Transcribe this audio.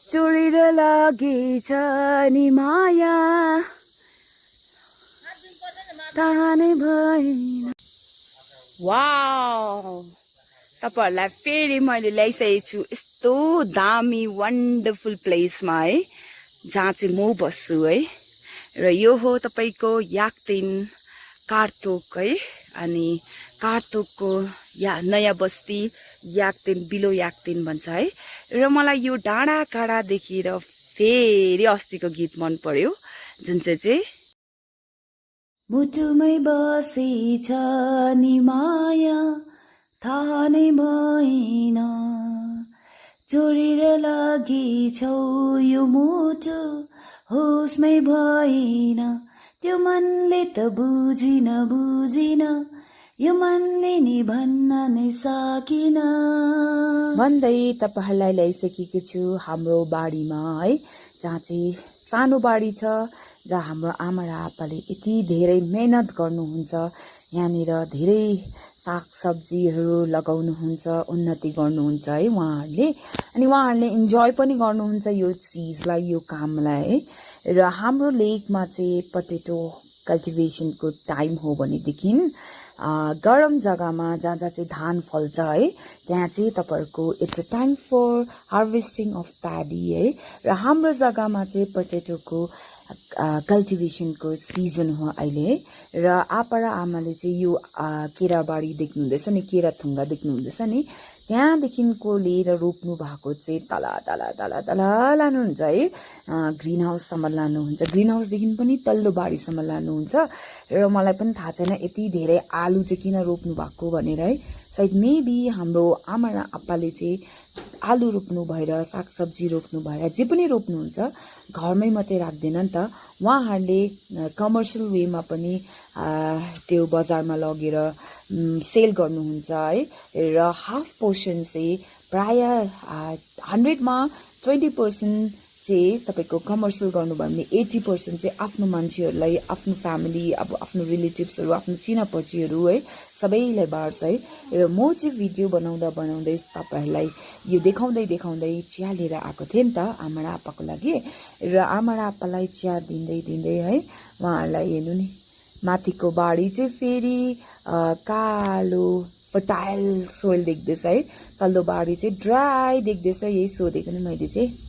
चोरेर लगेछ नि माया थाहा नै भएन। वाउ, तपाईहरुलाई फेरि मैले ल्याइसकेको छु यस्तो दामी वन्डरफुल प्लेसमा है, जहाँ चाहिँ म बस्छु है। र यो हो तपाईको याक्तिन कारतोक है। अनि कारतोकको नयाँ बस्ती याक्तिन, बिलो याक्तिन भन्छ है। र मलाई यो डाँडा काँडा देखेर फेरि अस्तिको गीत मन पर्यो, जुन चाहिँ मुटुमै बसेछ नि माया थाहा नै भएन, चोरेर लगेछौ यो मुटु होसमै भएन, त्यो मनले त बुझिन यो मनले नि भन्न नै सकिन भन्दै तपाईहरुलाई ल्याइसकेको छु हाम्रो बारीमा है, जहाँ चाहिँ सानो बारी छ, जहाँ हाम्रो आमा र आप्पाले यति धेरै मेहनत गर्नुहुन्छ। यहाँनिर धेरै सागसब्जीहरू लगाउनुहुन्छ, उन्नति गर्नुहुन्छ है उहाँहरूले। अनि उहाँहरूले इन्जोय पनि गर्नुहुन्छ यो चिजलाई, यो कामलाई है। र हाम्रो लेकमा चाहिँ पोटेटो कल्टिभेसनको टाइम हो भनेदेखि गरम जग्गामा जहाँ जहाँ चाहिँ धान फल्छ है, त्यहाँ चाहिँ तपाईहरुको it's a time for harvesting of paddy है। र हाम्रो जग्गामा चाहिँ पोटेटोको कल्टिभेसनको सिजन हो अहिले है। र आपा र आमाले चाहिँ यो केराबारी देख्नुहुँदैछ नि, केरा थुङ्गा देख्नुहुँदैछ नि, त्यहाँदेखिको लिएर रोप्नु भएको चाहिँ तल तल तल तल लानुहुन्छ है, ग्रिन हाउससम्म लानुहुन्छ। ग्रिन हाउसदेखि पनि तल्लो बारीसम्म लानुहुन्छ। र मलाई पनि थाहा छैन यति धेरै आलु चाहिँ किन रोप्नु भएको भनेर है। सायद मेबी हाम्रो आमा र आप्पाले चाहिँ आलु रोप्नु भएर, सागसब्जी रोप्नु भएर, जे पनि रोप्नुहुन्छ घरमै मात्रै राख्दैन नि त, उहाँहरूले कमर्सियल वेमा पनि त्यो बजारमा लगेर सेल गर्नुहुन्छ है। र हाफ पोर्सन चाहिँ प्राय 100मा 20% चाहिँ तपाईको कमर्सियल गर्नुभयो भने 80% चाहिँ आफ्नो मान्छेहरूलाई, आफ्नो फ्यामिली, अब आफ्नो रिलेटिभ्सहरू, आफ्नो चिनापचिहरू है, सबैलाई बाँड्छ है। र म चाहिँ भिडियो बनाउँदै तपाईहरुलाई यो देखाउँदै चिया लिएर आएको थिएँ नि त आमा र आप्पाको लागि। र आमा र आप्पालाई चिया दिँदै है, उहाँहरूलाई हेर्नु नि, माथिको बारी चाहिँ फेरि कालो फर्टाइल सोइल देख्दैछ है, तल्लो बारी चाहिँ ड्राई देख्दैछ। यही सोधेको नि मैले चाहिँ।